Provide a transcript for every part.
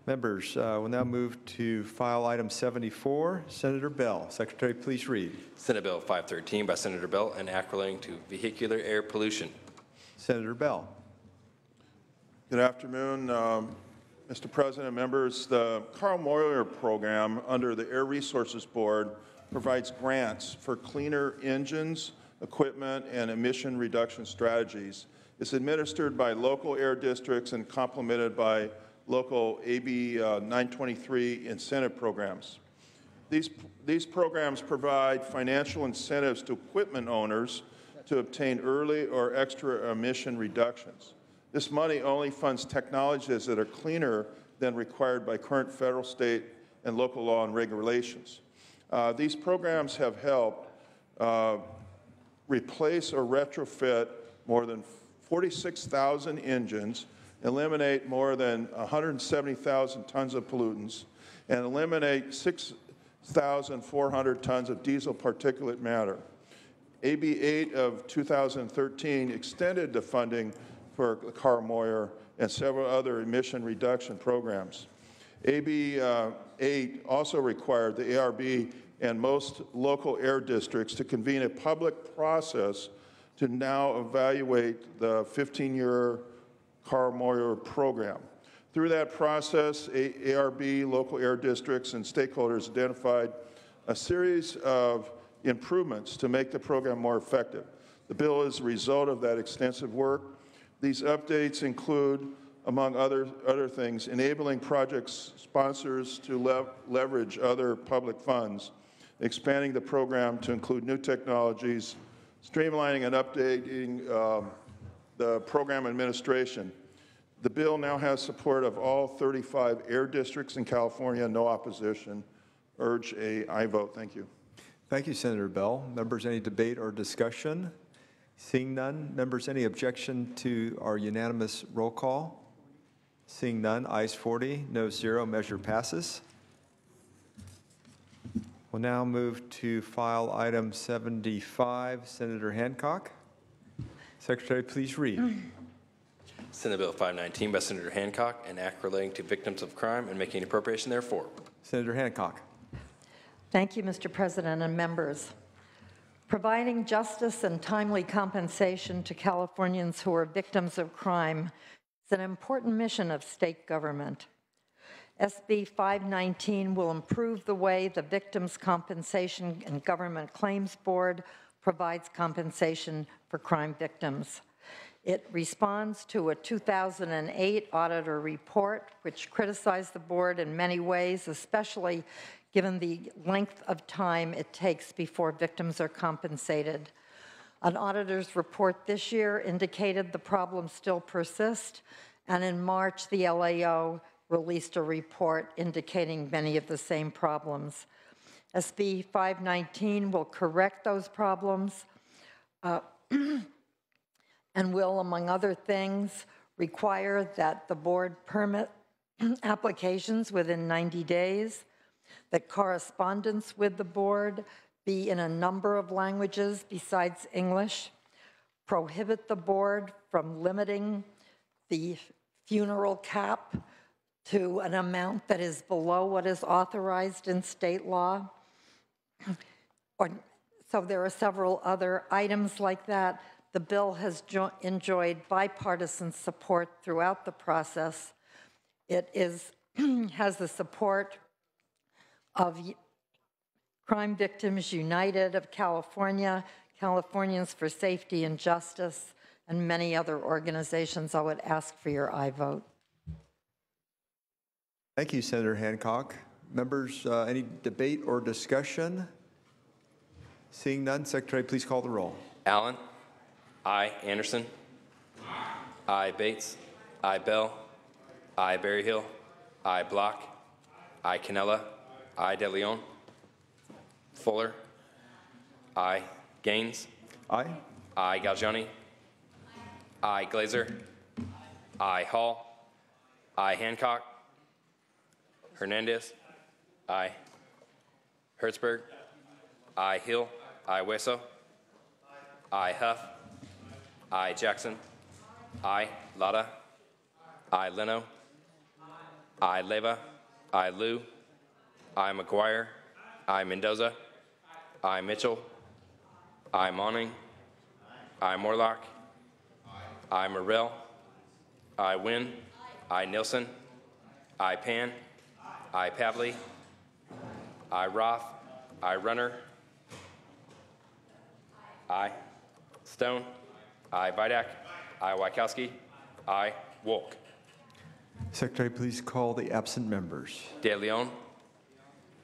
Members, we'll now move to file item 74. Senator Bell. Secretary, please read. Senate Bill 513 by Senator Bell, an act relating to vehicular air pollution. Senator Bell. Good afternoon, Mr. President, members. The Carl Moyer program under the Air Resources Board provides grants for cleaner engines, equipment, and emission reduction strategies. It's administered by local air districts and complemented by local AB 923 incentive programs. These programs provide financial incentives to equipment owners to obtain early or extra emission reductions. This money only funds technologies that are cleaner than required by current federal, state, and local law and regulations. These programs have helped replace or retrofit more than 46,000 engines, eliminate more than 170,000 tons of pollutants, and eliminate 6,400 tons of diesel particulate matter. AB 8 of 2013 extended the funding for Carl Moyer and several other emission reduction programs. AB 8 also required the ARB and most local air districts to convene a public process to now evaluate the 15-year Carl Moyer program. Through that process, ARB, local air districts, and stakeholders identified a series of improvements to make the program more effective. The bill is a result of that extensive work. These updates include, among other things, enabling project sponsors to leverage other public funds, expanding the program to include new technologies, streamlining and updating the program administration. The bill now has support of all 35 air districts in California, no opposition. Urge a aye vote. Thank you. Thank you, Senator Bell. Members, any debate or discussion? Seeing none. Members, any objection to our unanimous roll call? Seeing none, ayes 40, no 0, measure passes. We'll now move to file item 75, Senator Hancock. Secretary, please read. Senate Bill 519 by Senator Hancock, an act relating to victims of crime and making appropriation therefore. Senator Hancock. Thank you, Mr. President and members. Providing justice and timely compensation to Californians who are victims of crime is an important mission of state government. SB 519 will improve the way the Victims' Compensation and Government Claims Board provides compensation for crime victims. It responds to a 2008 auditor report which criticized the board in many ways, especially given the length of time it takes before victims are compensated. An auditor's report this year indicated the problem still persists, and in March, the LAO released a report indicating many of the same problems. SB 519 will correct those problems and will, among other things, require that the board permit applications within 90 days, that correspondence with the board be in a number of languages besides English, prohibit the board from limiting the funeral cap to an amount that is below what is authorized in state law. So there are several other items like that. The bill has enjoyed bipartisan support throughout the process. It has the support of Crime Victims United of California, Californians for Safety and Justice, and many other organizations. I would ask for your aye vote. Thank you, Senator Hancock. Members, any debate or discussion? Seeing none, Secretary, please call the roll. Allen. Aye. Anderson. Aye. Bates. Aye. Bell. Aye. Berryhill. Aye. Block. Aye. Canella. Aye. De Leon. Fuller. Aye. Gaines. Aye. Aye. Galgiani. Aye. Glazer. Aye. Hall. Aye. Hancock. Hernandez. Aye. Hertzberg. Aye. Hill. Aye. Hueso. Aye. Huff. Aye. Jackson. Aye. Lada. Aye. Leno. I Leyva. I Liu. I McGuire. I Mendoza. I Mitchell. I Monning. I Morlock. I Morrell. I Wynn. I Nilsson. I Pan. I Pavley. I Roth. I Runner. I Stone. I Vidak. I Wykowski. I Wolk. Secretary, please call the absent members. De Leon.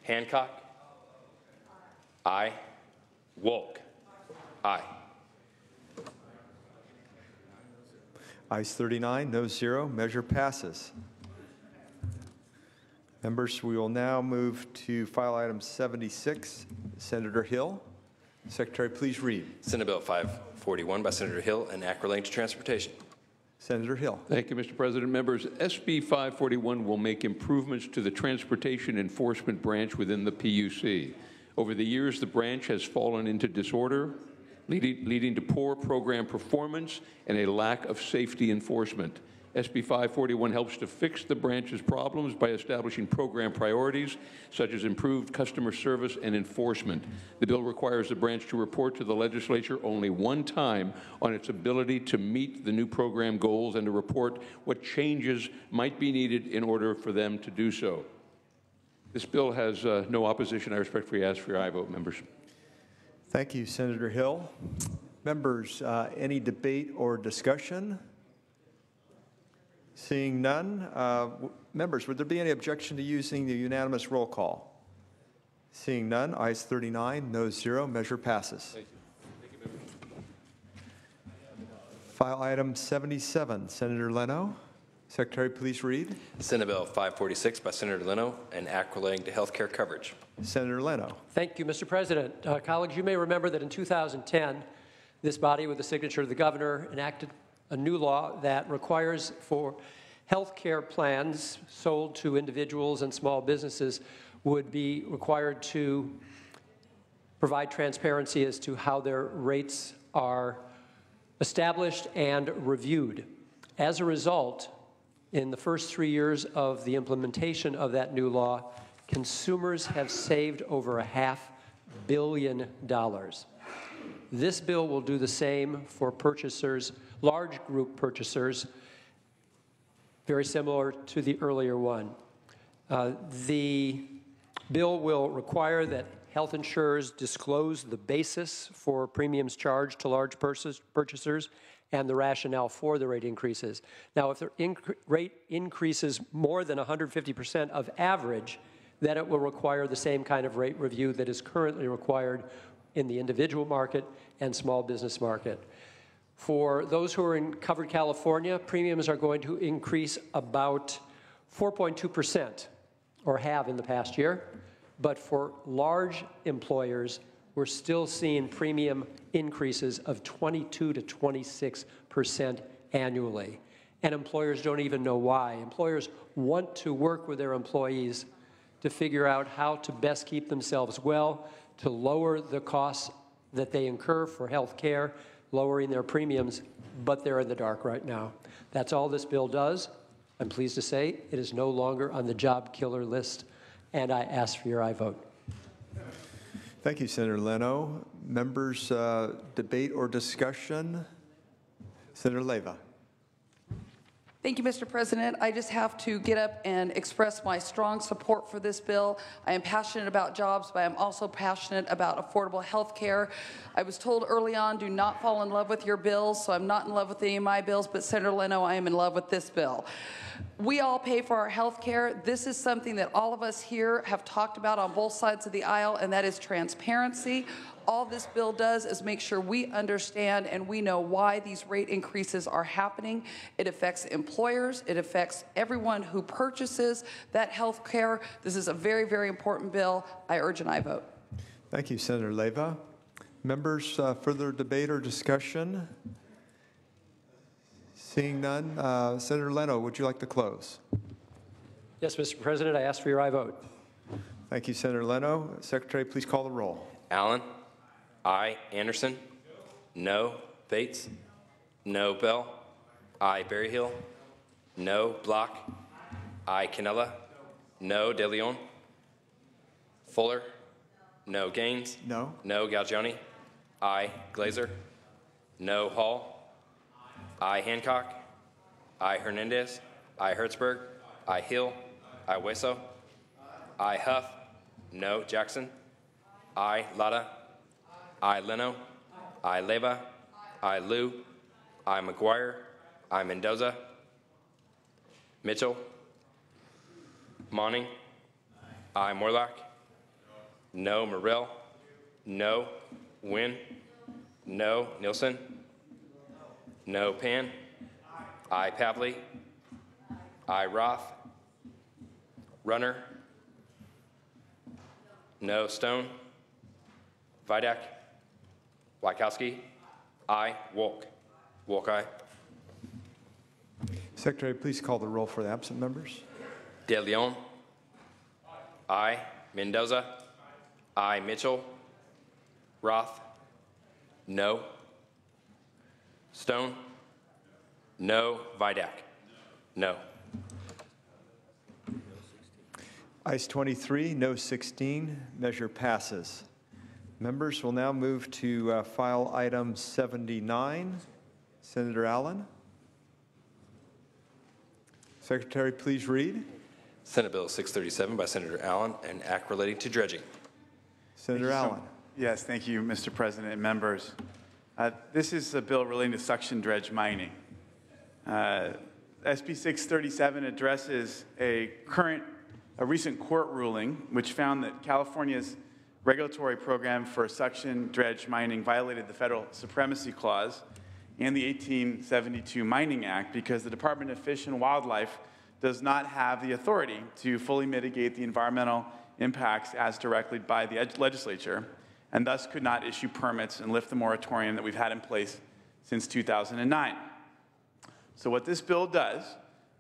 Hancock. I Wolk. Aye. Ayes 39, no 0. Measure passes. Members, we will now move to file item 76, Senator Hill. Secretary, please read. Senate Bill 541 by Senator Hill, an act relating to transportation. Senator Hill. Thank you, Mr. President. Members, SB 541 will make improvements to the Transportation Enforcement Branch within the PUC. Over the years, the branch has fallen into disorder, leading to poor program performance and a lack of safety enforcement. SB 541 helps to fix the branch's problems by establishing program priorities, such as improved customer service and enforcement. The bill requires the branch to report to the legislature only one time on its ability to meet the new program goals and to report what changes might be needed in order for them to do so. This bill has no opposition. I respectfully ask for your aye vote, members. Thank you, Senator Hill. Members, any debate or discussion? Seeing none, members, would there be any objection to using the unanimous roll call? Seeing none, ayes 39, no 0. Measure passes. Thank you. Thank you, members. File item 77, Senator Leno. Secretary, please read. Senate Bill 546 by Senator Leno, an act relating to health care coverage. Senator Leno. Thank you, Mr. President. Colleagues, you may remember that in 2010, this body, with the signature of the governor, enacted a new law that requires for health care plans sold to individuals and small businesses would be required to provide transparency as to how their rates are established and reviewed. As a result, in the first 3 years of the implementation of that new law, consumers have saved over $500 million. This bill will do the same for purchasers, large group purchasers, very similar to the earlier one. The bill will require that health insurers disclose the basis for premiums charged to large purchasers and the rationale for the rate increases. Now, if the rate increases more than 150% of average, then it will require the same kind of rate review that is currently required in the individual market and small business market. For those who are in covered California, premiums are going to increase about 4.2%, or have in the past year. But for large employers, we're still seeing premium increases of 22 to 26% annually. And employers don't even know why. Employers want to work with their employees to figure out how to best keep themselves well, to lower the costs that they incur for health care, lowering their premiums, but they're in the dark right now. That's all this bill does. I'm pleased to say it is no longer on the job killer list, and I ask for your aye vote. Thank you, Senator Leno. Members, debate or discussion? Senator Leyva. Thank you, Mr. President. I just have to get up and express my strong support for this bill. I am passionate about jobs, but I'm also passionate about affordable health care. I was told early on, do not fall in love with your bills, so I'm not in love with any of my bills, but Senator Leno, I am in love with this bill. We all pay for our health care. This is something that all of us here have talked about on both sides of the aisle, and that is transparency. All this bill does is make sure we understand and we know why these rate increases are happening. It affects employers. It affects everyone who purchases that health care. This is a very, very important bill. I urge an aye vote. Thank you, Senator Leyva. Members, further debate or discussion? Seeing none, Senator Leno, would you like to close? Yes, Mr. President, I ask for your aye vote. Thank you, Senator Leno. Secretary, please call the roll. Allen. Aye. Anderson. No. Bates. No. Bell. Aye. Berryhill. No. Block. I. Canella. No. De Leon. Fuller. No. Gaines. No. No. Galgioni. I. Glazer. No. Hall. I. Hancock. I. Hernandez. I. Hertzberg. I. Hill. I. Hueso. I. Huff. No. Jackson. I. Lada. I. Leno. I. Leva. I. Liu. I. McGuire. I. Mendoza. Mitchell. Monning. I. Morlock. No. Morrell. No. Wynn. No. Nielsen. No. Pan. I. Pavley. I. Roth. Runner. No. Stone. Vidak. Wykowski. I. Wolk. Wolk, aye. Secretary, please call the roll for the absent members. De Leon. I. Mendoza. I. Mitchell. Roth. No. Stone. No. Vidak. No. Ayes 23, no 16. Measure passes. Members will now move to file item 79. Senator Allen. Secretary, please read. Senate Bill 637 by Senator Allen, an act relating to dredging. Senator Allen. Yes, thank you, Mr. President and members. This is a bill relating to suction dredge mining. SB 637 addresses a recent court ruling which found that California's regulatory program for suction dredge mining violated the Federal Supremacy Clause and the 1872 Mining Act because the Department of Fish and Wildlife does not have the authority to fully mitigate the environmental impacts as directed by the legislature, and thus could not issue permits and lift the moratorium that we've had in place since 2009. So what this bill does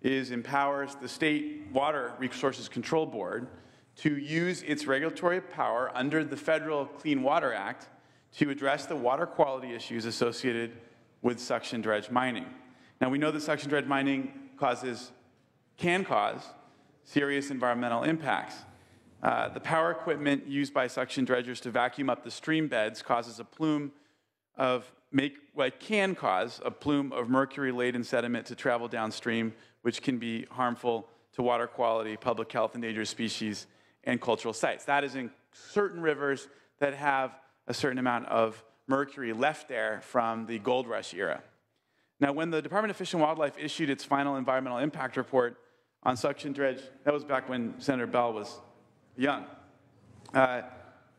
is empowers the State Water Resources Control Board to use its regulatory power under the Federal Clean Water Act to address the water quality issues associated with suction dredge mining. Now, we know that suction dredge mining can cause serious environmental impacts. The power equipment used by suction dredgers to vacuum up the stream beds causes can cause a plume of mercury-laden sediment to travel downstream, which can be harmful to water quality, public health, endangered species, and cultural sites. That is in certain rivers that have a certain amount of mercury left there from the gold rush era. Now, when the Department of Fish and Wildlife issued its final environmental impact report on suction dredge, that was back when Senator Bell was young.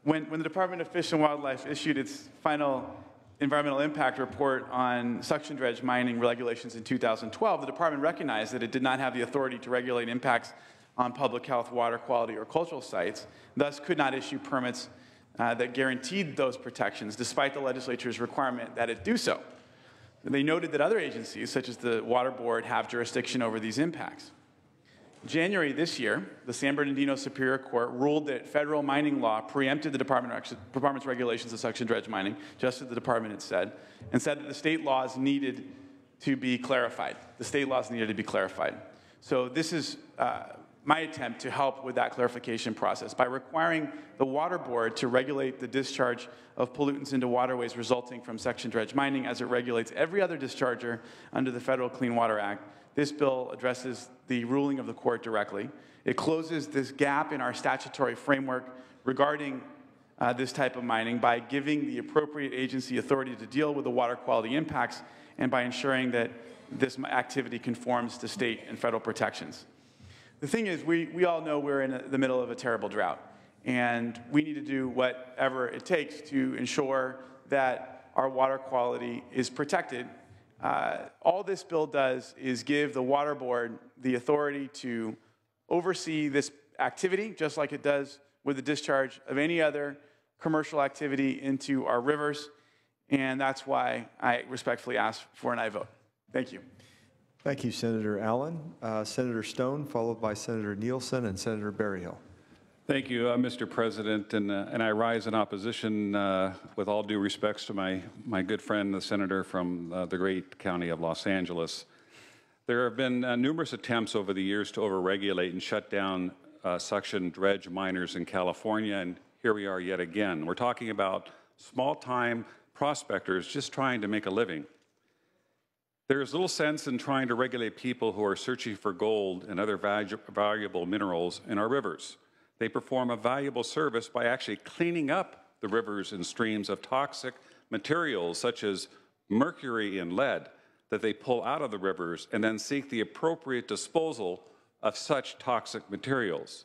When the Department of Fish and Wildlife issued its final environmental impact report on suction dredge mining regulations in 2012, the department recognized that it did not have the authority to regulate impacts on public health, water quality, or cultural sites, thus could not issue permits that guaranteed those protections, despite the legislature's requirement that it do so. They noted that other agencies, such as the Water Board, have jurisdiction over these impacts. In January this year, the San Bernardino Superior Court ruled that federal mining law preempted the department's regulations of suction dredge mining, just as the department had said, and said that the state laws needed to be clarified. The state laws needed to be clarified. So this is my attempt to help with that clarification process by requiring the Water Board to regulate the discharge of pollutants into waterways resulting from suction dredge mining as it regulates every other discharger under the Federal Clean Water Act. This bill addresses the ruling of the court directly. It closes this gap in our statutory framework regarding this type of mining by giving the appropriate agency authority to deal with the water quality impacts and by ensuring that this activity conforms to state and federal protections. The thing is, we all know we're in the middle of a terrible drought, and we need to do whatever it takes to ensure that our water quality is protected. All this bill does is give the Water Board the authority to oversee this activity, just like it does with the discharge of any other commercial activity into our rivers, and that's why I respectfully ask for an aye vote. Thank you. Thank you, Senator Allen. Senator Stone, followed by Senator Nielsen and Senator Berryhill. Thank you, Mr. President, and I rise in opposition with all due respects to my good friend, the senator from the great county of Los Angeles. There have been numerous attempts over the years to overregulate and shut down suction dredge miners in California, and here we are yet again. We're talking about small-time prospectors just trying to make a living. There's little sense in trying to regulate people who are searching for gold and other valuable minerals in our rivers. They perform a valuable service by actually cleaning up the rivers and streams of toxic materials such as mercury and lead that they pull out of the rivers and then seek the appropriate disposal of such toxic materials.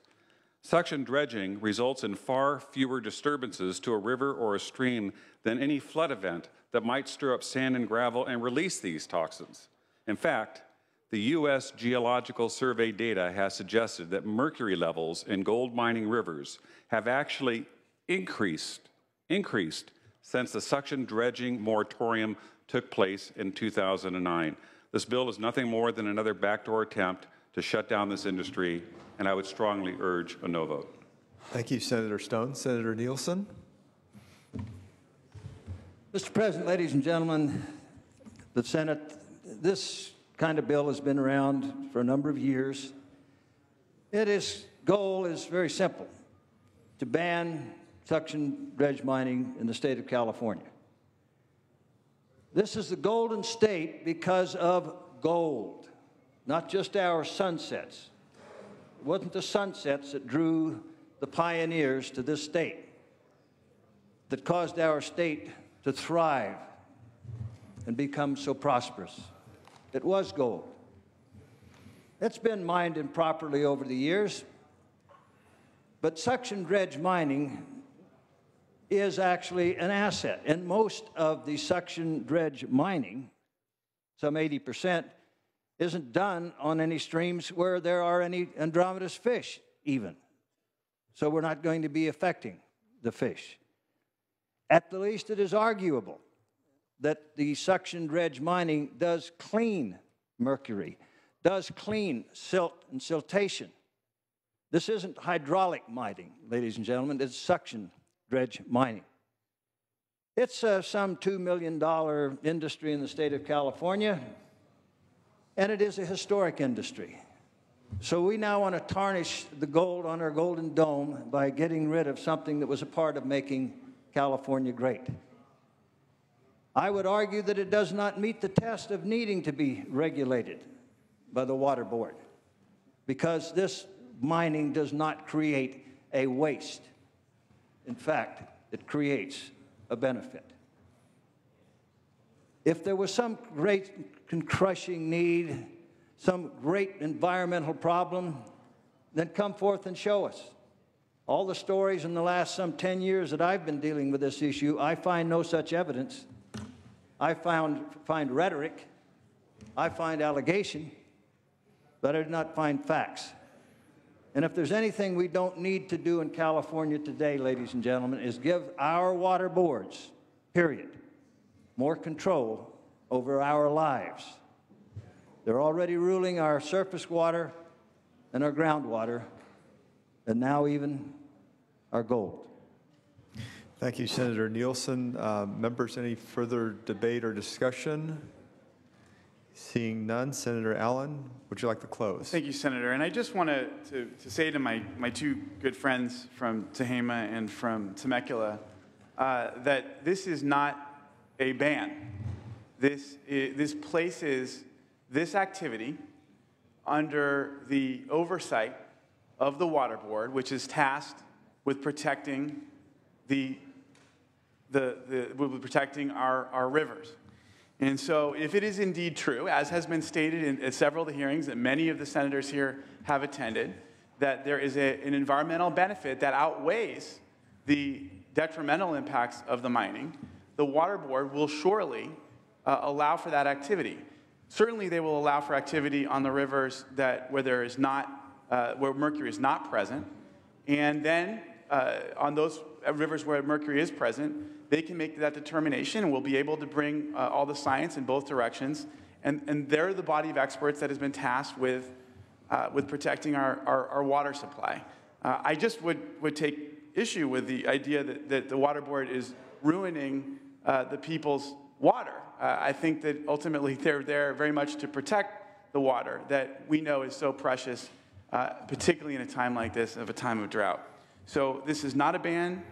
Suction dredging results in far fewer disturbances to a river or a stream than any flood event that might stir up sand and gravel and release these toxins. In fact, the U.S. Geological Survey data has suggested that mercury levels in gold mining rivers have actually increased since the suction dredging moratorium took place in 2009. This bill is nothing more than another backdoor attempt to shut down this industry, and I would strongly urge a no vote. Thank you, Senator Stone. Senator Nielsen? Mr. President, ladies and gentlemen, the Senate, this kind of bill has been around for a number of years. Its goal is very simple, to ban suction dredge mining in the state of California. This is the Golden State because of gold, not just our sunsets. It wasn't the sunsets that drew the pioneers to this state, that caused our state to thrive and become so prosperous. It was gold. It's been mined improperly over the years, but suction dredge mining is actually an asset. And most of the suction dredge mining, some 80%, isn't done on any streams where there are any Andromedas fish even. So we're not going to be affecting the fish. At the least, it is arguable that the suction dredge mining does clean mercury, does clean silt and siltation. This isn't hydraulic mining, ladies and gentlemen, it's suction dredge mining. It's some $2 million industry in the state of California, and it is a historic industry. So we now want to tarnish the gold on our Golden Dome by getting rid of something that was a part of making California great. I would argue that it does not meet the test of needing to be regulated by the Water Board, because this mining does not create a waste. In fact, it creates a benefit. If there was some great crushing need, some great environmental problem, then come forth and show us. All the stories in the last some 10 years that I've been dealing with this issue, I find no such evidence. I find rhetoric, I find allegation, but I do not find facts. And if there's anything we don't need to do in California today, ladies and gentlemen, is give our water boards, period, more control over our lives. They're already ruling our surface water and our groundwater, and now even our gold. Thank you, Senator Nielsen. Members, any further debate or discussion? Seeing none, Senator Allen, would you like to close? Thank you, Senator. And I just want to say to my two good friends from Tehama and from Temecula that this is not a ban. This places this activity under the oversight of the Water Board, which is tasked with protecting our rivers. And so if it is indeed true, as has been stated in several of the hearings that many of the senators here have attended, that there is an environmental benefit that outweighs the detrimental impacts of the mining, the Water Board will surely allow for that activity. Certainly they will allow for activity on the rivers where mercury is not present, and then on those rivers where mercury is present, they can make that determination, and we'll be able to bring all the science in both directions. And they're the body of experts that has been tasked with protecting our water supply. I just would take issue with the idea that the Water Board is ruining the people's water. I think that ultimately they're there very much to protect the water that we know is so precious, particularly in a time like this, of a time of drought. So this is not a ban.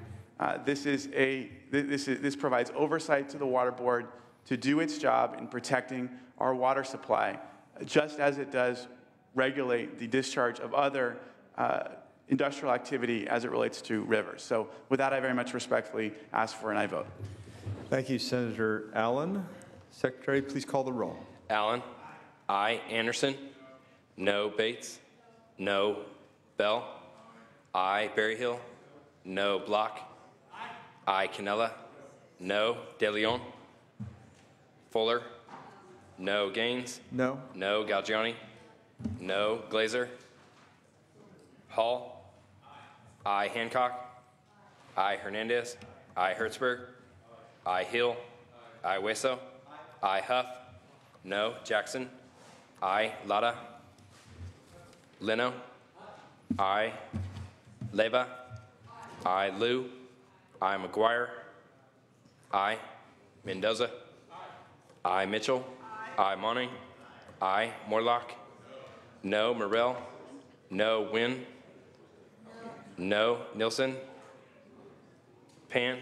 This provides oversight to the Water Board to do its job in protecting our water supply, just as it does regulate the discharge of other industrial activity as it relates to rivers. So with that, I very much respectfully ask for an aye vote. Thank you, Senator Allen. Secretary, please call the roll. Allen. Aye. Anderson. No. Bates. No. Bell. Aye. Berryhill. No. Block. Aye. Canella. No. De Leon. Fuller. No. Gaines. No. No. Galgiani. No. Glazer. Hall. Aye. Hancock. Aye. Hernandez. Aye. Hertzberg. Aye. Hill. Aye. Hueso. Aye. Huff. No. Jackson. Aye. Lada. Leno. Aye. Leva. Aye. Liu. Aye. McGuire. Aye. Mendoza. Aye. Mitchell. Aye. Monning. Aye. Morlock. No. Morrell. No. Wynn. No. Nilsson. Pan.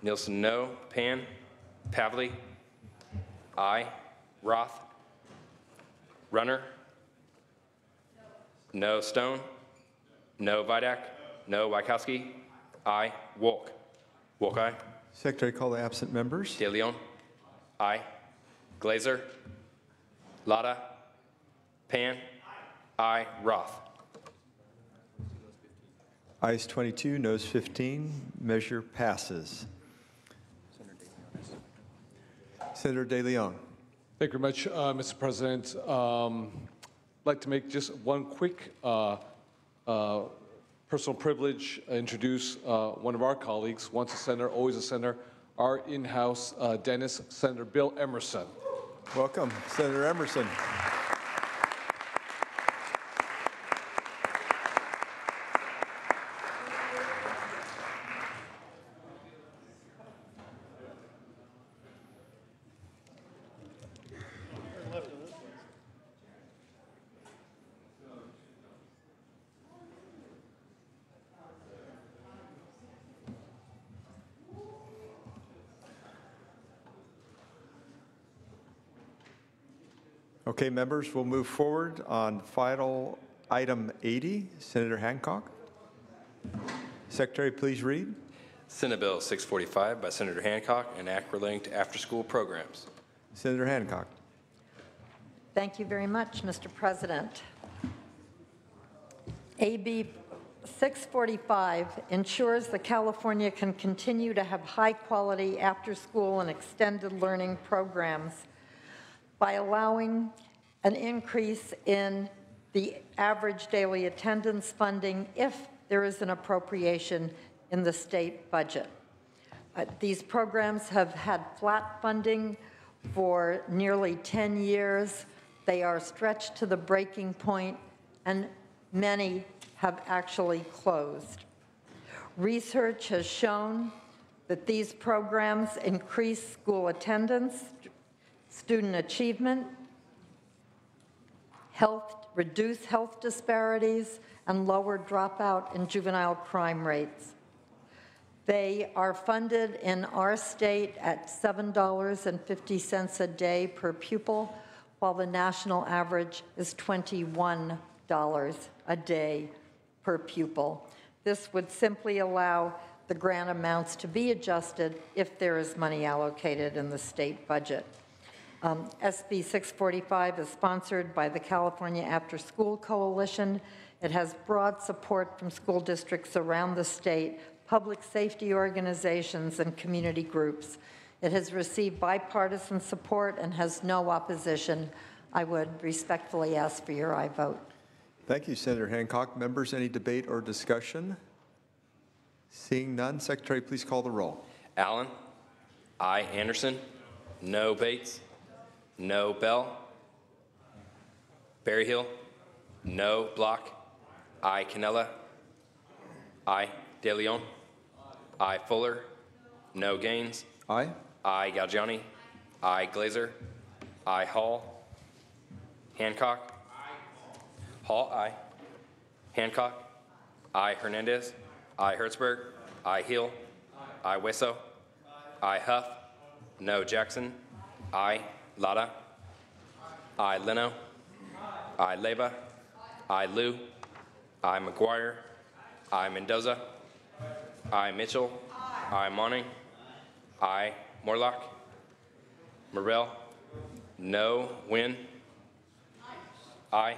Nilsson, no. Pan. Pavley. Aye. Roth. Runner. No. Stone. No. Vidak. No. Wykowski. Aye. Wolk. Wolk, aye. Secretary, call the absent members. De Leon. Aye. Glazer. Lada. Pan. Aye. Roth. Ayes 22, noes 15. Measure passes. Senator De Leon. Thank you very much, Mr. President. I'd like to make just one quick personal privilege, introduce one of our colleagues, once a senator, always a senator, our in-house dentist, Senator Bill Emerson. Welcome, Senator Emerson. Okay, members, we'll move forward on final item 80. Senator Hancock. Secretary, please read. Senate Bill 645 by Senator Hancock, an act relating to after-school programs. Senator Hancock. Thank you very much, Mr. President. AB 645 ensures that California can continue to have high-quality after-school and extended learning programs by allowing an increase in the average daily attendance funding if there is an appropriation in the state budget. These programs have had flat funding for nearly 10 years. They are stretched to the breaking point, and many have actually closed. Research has shown that these programs increase school attendance, student achievement, reduce health disparities, and lower dropout and juvenile crime rates. They are funded in our state at $7.50 a day per pupil, while the national average is $21 a day per pupil. This would simply allow the grant amounts to be adjusted if there is money allocated in the state budget. SB 645 is sponsored by the California After School Coalition. It has broad support from school districts around the state, public safety organizations, and community groups. It has received bipartisan support and has no opposition. I would respectfully ask for your aye vote. Thank you, Senator Hancock. Members, any debate or discussion? Seeing none, Secretary, please call the roll. Allen. Aye. Anderson. No. Bates. No. Bell. Berryhill. No. Block. Aye. Canella. Aye. De Leon. Aye. Fuller. No. Gaines. Aye. Aye. Galgiani. Aye. Glazer. Aye. Hall. Hancock. Hall, aye. Hancock. I. Hernandez. I. Hertzberg. I. Hill. I. Wesso. I. Huff. No. Jackson. I. Lada. I. Leno. I. Leyva. I. Liu. I. McGuire. I. Mendoza. I. Mitchell. I. Monning. I. Morlock. Morrell. No. Wynn. I.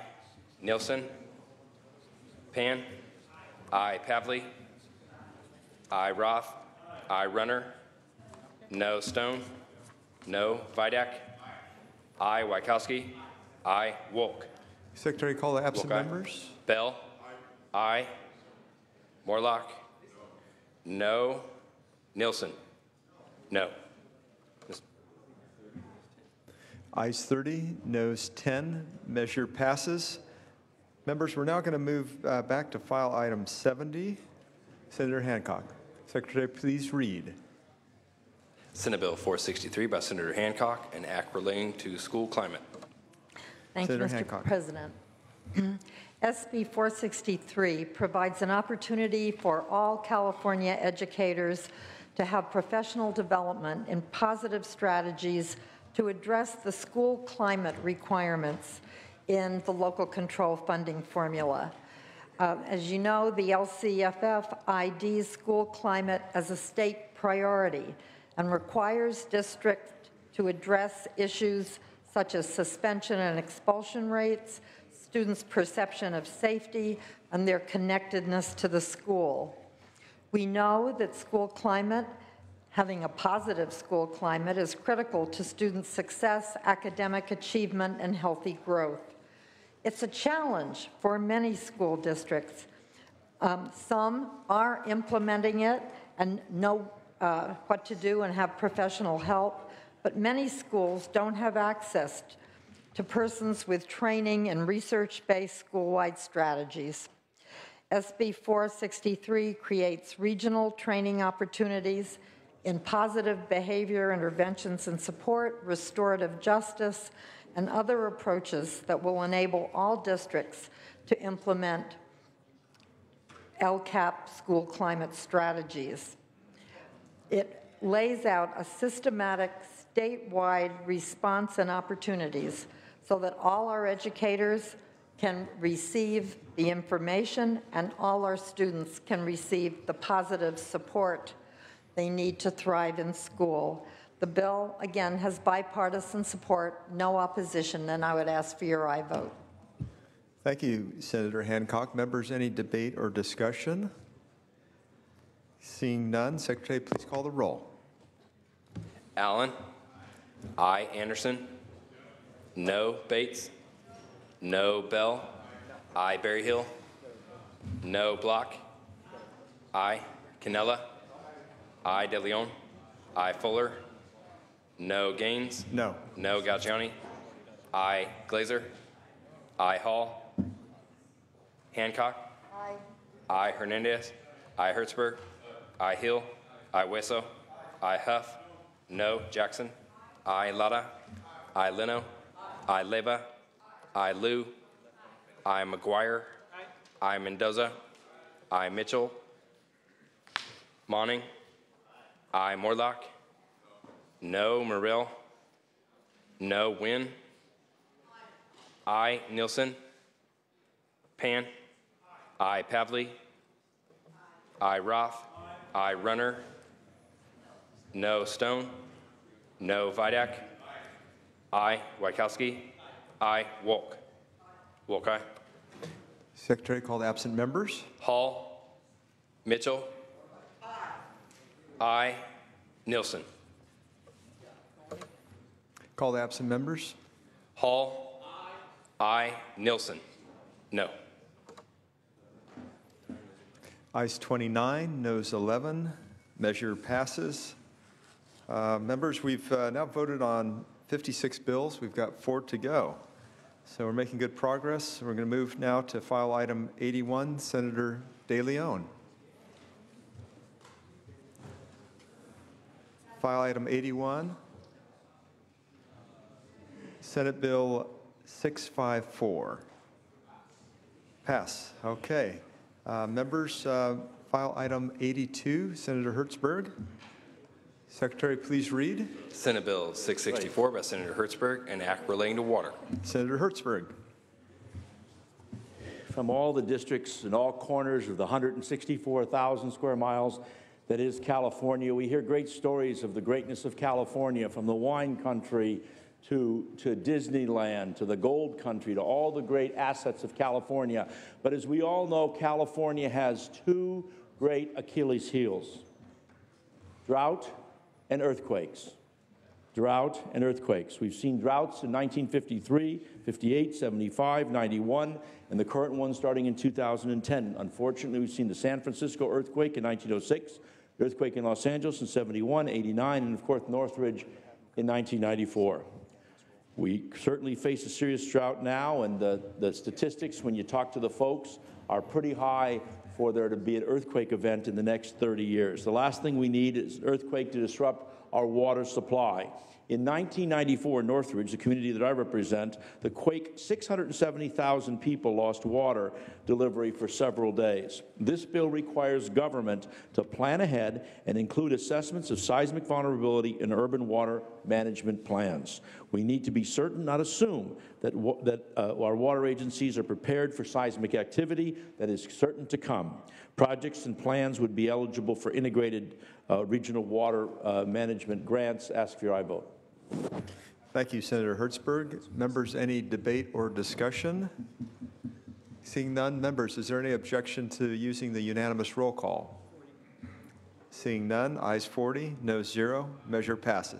Nielsen. Pan. I. Pavley. I. Roth. I. Runner. No. Stone. No. Vidak. I. Wykowski. I. Wolk. Secretary, call the absent Wolk, aye. members. Bell. I. Morlock. No. Nielsen. No. Ayes 30, noes 10. Measure passes. Members, we're now going to move back to file item 70. Senator Hancock. Secretary, please read. Senate Bill 463 by Senator Hancock, an act relating to school climate. Thank Senator you, Mr. Hancock. President. SB 463 provides an opportunity for all California educators to have professional development in positive strategies to address the school climate requirements in the local control funding formula. As you know, the LCFF IDs school climate as a state priority and requires districts to address issues such as suspension and expulsion rates, students' perception of safety, and their connectedness to the school. We know that school climate, having a positive school climate, is critical to student success, academic achievement, and healthy growth. It's a challenge for many school districts. Some are implementing it and know what to do and have professional help, but many schools don't have access to persons with training and research-based school-wide strategies. SB 463 creates regional training opportunities in positive behavior interventions and support, restorative justice, and other approaches that will enable all districts to implement LCAP school climate strategies. It lays out a systematic statewide response and opportunities so that all our educators can receive the information and all our students can receive the positive support they need to thrive in school. The bill, again, has bipartisan support, no opposition, and I would ask for your aye vote. Thank you, Senator Hancock. Members, any debate or discussion? Seeing none, Secretary, please call the roll. Allen. I. Anderson. No. Bates. No. Bell. I. Berryhill. No. Block. I. Canella. I. De Leon. I. Fuller. No. Gaines. No. No. Galgiani. I. Glazer. I. Hall. Hancock. Aye. I. Hernandez. I. Hertzberg. I. Hill. I. Wesso. I. Huff. No. Jackson. I. Lada. I. Leno. I. Leyva. I. Liu. I. McGuire. I. Mendoza. I. Mitchell. Monning. I. Morlock. No. Morrell. No. Wynn. I. Nielsen. Pan. I. Pavley. I. Roth. I. Runner. No. Stone. No. Vidak. I. Wykowski. I. Wolk. Wolk, aye. Secretary, call the absent members. Hall. Mitchell. I. Nielsen. Call the absent members. Hall. I. Nielsen. No. Ayes 29, noes 11. Measure passes. Members, we've now voted on 56 bills. We've got 4 to go. So we're making good progress. We're going to move now to file item 81, Senator De Leon. File item 81, Senate Bill 654. Pass. Okay. Members, file item 82, Senator Hertzberg. Secretary, please read. Senate Bill 664 by Senator Hertzberg, an act relating to water. Senator Hertzberg. From all the districts and all corners of the 164,000 square miles that is California, we hear great stories of the greatness of California, from the wine country to Disneyland, to the gold country, to all the great assets of California. But as we all know, California has two great Achilles heels: drought and earthquakes. Drought and earthquakes. We've seen droughts in 1953, 58, 75, 91, and the current one starting in 2010. Unfortunately, we've seen the San Francisco earthquake in 1906, the earthquake in Los Angeles in 71, 89, and of course Northridge in 1994. We certainly face a serious drought now, and the statistics, when you talk to the folks, are pretty high for there to be an earthquake event in the next 30 years. The last thing we need is an earthquake to disrupt our water supply. In 1994, Northridge, the community that I represent, the quake, 670,000 people lost water delivery for several days. This bill requires government to plan ahead and include assessments of seismic vulnerability in urban water management plans. We need to be certain, not assume, that our water agencies are prepared for seismic activity that is certain to come. Projects and plans would be eligible for integrated regional water management grants. Ask for your aye vote. Thank you, Senator Hertzberg. Members, any debate or discussion? Seeing none, members, is there any objection to using the unanimous roll call? Seeing none, ayes 40, noes 0, measure passes.